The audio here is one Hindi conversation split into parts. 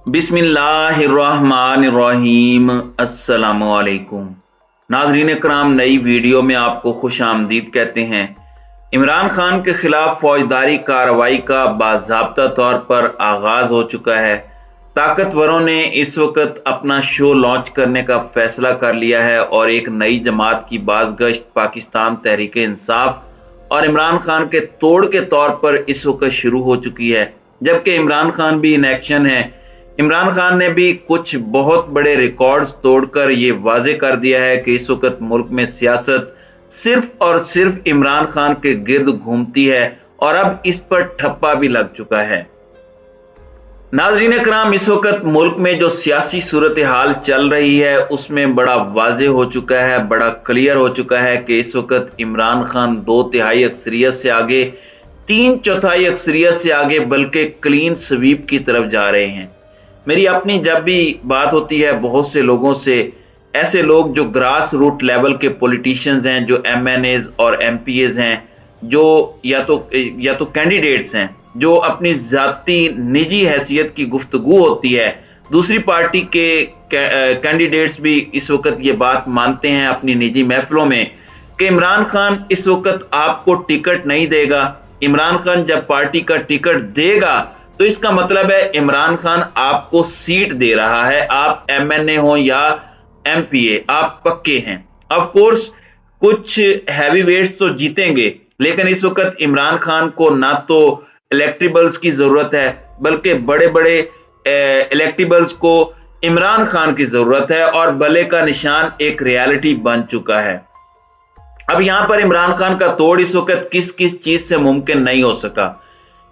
बिस्मिल्लाहिर्रहमानिर्रहीम। अस्सलामुअलैकुम नाज़रीन कराम, नई वीडियो में आपको खुश आमदीद कहते हैं। इमरान खान के खिलाफ फौजदारी कार्रवाई का बाज़ाब्ता तौर पर आगाज हो चुका है। ताकतवरों ने इस वक्त अपना शो लॉन्च करने का फैसला कर लिया है और एक नई जमात की बाज़गश्त पाकिस्तान तहरीक इंसाफ और इमरान खान के तोड़ के तौर पर इस वक्त शुरू हो चुकी है, जबकि इमरान खान भी इन एक्शन है। इमरान खान ने भी कुछ बहुत बड़े रिकॉर्ड्स तोड़कर ये वाजे कर दिया है कि इस वक्त मुल्क में सियासत सिर्फ और सिर्फ इमरान खान के गिर्द घूमती है और अब इस पर ठप्पा भी लग चुका है। नाज़रीन कराम, इस वक्त मुल्क में जो सियासी सूरत हाल चल रही है उसमें बड़ा वाजे हो चुका है, बड़ा क्लियर हो चुका है कि इस वक्त इमरान खान 2/3 अक्सरियत से आगे, 3/4 अक्सरियत से आगे, बल्कि क्लीन स्वीप की तरफ जा रहे हैं। मेरी अपनी जब भी बात होती है बहुत से लोगों से, ऐसे लोग जो ग्रास रूट लेवल के पॉलिटिशियंस हैं, जो MNAs और MPAs हैं, जो या तो कैंडिडेट्स हैं, जो अपनी जाती निजी हैसियत की गुफ्तगू होती है, दूसरी पार्टी के कैंडिडेट्स भी इस वक्त ये बात मानते हैं अपनी निजी महफिलों में कि इमरान खान इस वक्त आपको टिकट नहीं देगा। इमरान खान जब पार्टी का टिकट देगा तो इसका मतलब है इमरान खान आपको सीट दे रहा है, आप MNA हो या MPA, आप पक्के हैं। ऑफ कोर्स कुछ हैवी वेट्स तो जीतेंगे, लेकिन इस वक्त इमरान खान को ना तो इलेक्टेबल्स की जरूरत है, बल्कि बड़े बड़े इलेक्टेबल्स को इमरान खान की जरूरत है और बले का निशान एक रियलिटी बन चुका है। अब यहां पर इमरान खान का तोड़ इस वक्त किस किस चीज से मुमकिन नहीं हो सका।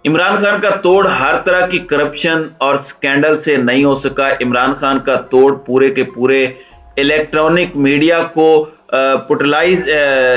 इमरान खान का तोड़ हर तरह की करप्शन और स्कैंडल से नहीं हो सका। इमरान खान का तोड़ पूरे के पूरे इलेक्ट्रॉनिक मीडिया को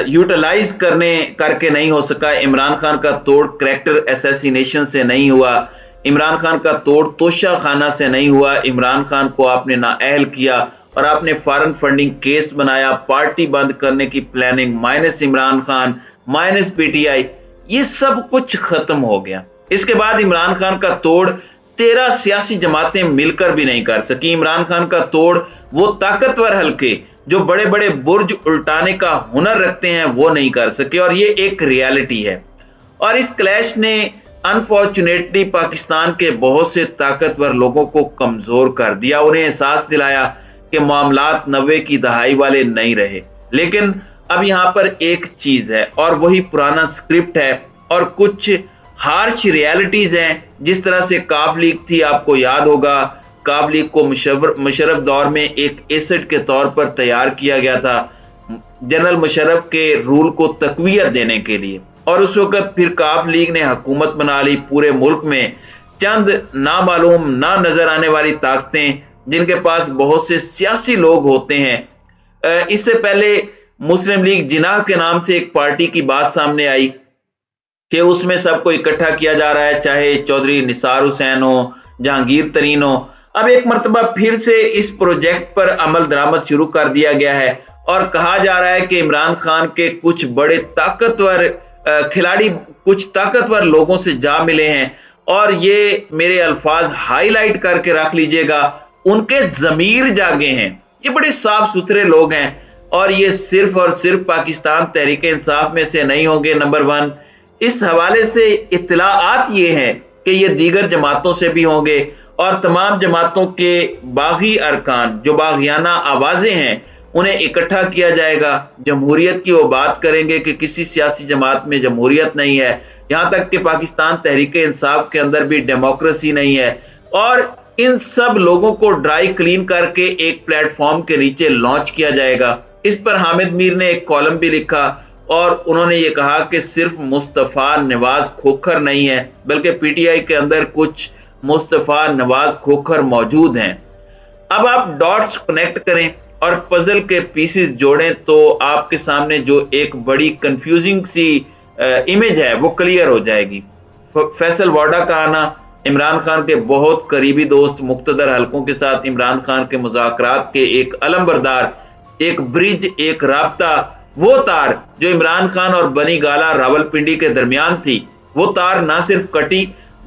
यूटिलाइज करके नहीं हो सका। इमरान खान का तोड़ करैक्टर असैसिनेशन से नहीं हुआ। इमरान खान का तोड़ तोशा खाना से नहीं हुआ। इमरान खान को आपने नाअहल किया और आपने फॉरेन फंडिंग केस बनाया, पार्टी बंद करने की planning, minus Imran Khan, minus PTI, ये सब कुछ खत्म हो गया। इसके बाद इमरान खान का तोड़ 13 सियासी जमातें मिलकर भी नहीं कर सकी। इमरान खान का तोड़ वो ताकतवर हल्के जो बड़े बड़े बुर्ज उल्टाने का हुनर रखते हैं वो नहीं कर सके, और ये एक रियलिटी है। और इस क्लैश ने अनफॉर्चुनेटली पाकिस्तान के बहुत से ताकतवर लोगों को कमजोर कर दिया, उन्हें एहसास दिलाया कि मामलात 90 की दहाई वाले नहीं रहे। लेकिन अब यहां पर एक चीज है और वही पुराना स्क्रिप्ट है और कुछ हार्श रियलिटीज हैं। जिस तरह से काफ लीग थी, आपको याद होगा, काफ लीग को मुशर्रफ दौर में एक एसेट के तौर पर तैयार किया गया था जनरल मुशर्रफ के रूल को तकवीयत देने के लिए, और उस वक्त फिर काफ लीग ने हुकूमत बना ली पूरे मुल्क में। चंद नामालूम ना नजर आने वाली ताकतें जिनके पास बहुत से सियासी लोग होते हैं। इससे पहले मुस्लिम लीग जिनाह के नाम से एक पार्टी की बात सामने आई कि उसमें सबको इकट्ठा किया जा रहा है, चाहे चौधरी निसार हुसैन हो, जहांगीर तरीन हो। अब एक मरतबा फिर से इस प्रोजेक्ट पर अमल दरामद शुरू कर दिया गया है और कहा जा रहा है कि इमरान खान के कुछ बड़े ताकतवर खिलाड़ी कुछ ताकतवर लोगों से जा मिले हैं, और ये मेरे अल्फाज हाईलाइट करके रख लीजिएगा, उनके जमीर जागे हैं। ये बड़े साफ सुथरे लोग हैं और ये सिर्फ और सिर्फ पाकिस्तान तहरीक इंसाफ में से नहीं होंगे। नंबर 1, इस हवाले से इत्तलाआत ये हैं कि ये दीगर जमातों से भी होंगे और तमाम जमातों के बागी अरकान जो बागियाना आवाजें हैं उन्हें इकट्ठा किया जाएगा। जमहूरियत की वो बात करेंगे कि किसी सियासी जमात में जमहूरियत नहीं है, यहां तक कि पाकिस्तान तहरीक इंसाफ के अंदर भी डेमोक्रेसी नहीं है, और इन सब लोगों को ड्राई क्लीन करके एक प्लेटफॉर्म के नीचे लॉन्च किया जाएगा। इस पर हामिद मीर ने एक कॉलम भी लिखा और उन्होंने ये कहा कि सिर्फ मुस्तफा नवाज खोखर नहीं है, बल्कि PTI के अंदर कुछ मुस्तफा नवाज खोखर मौजूद हैं। अब आप डॉट्स कनेक्ट करें और पजल के पीसेस जोड़ें तो आपके सामने जो एक बड़ी कंफ्यूजिंग सी इमेज है वो क्लियर हो जाएगी। फैसल वाडा का आना, इमरान खान के बहुत करीबी दोस्त मुक्तदर हलकों के साथ इमरान खान के मुज़ाकरात के एक अलमबरदार, एक ब्रिज, एक राब्ता, वो तार जो इमरान खान और बनी गाला रावलपिंडी के दरमियान थी, वो तार ना सिर्फ कटी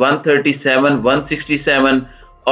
137، 167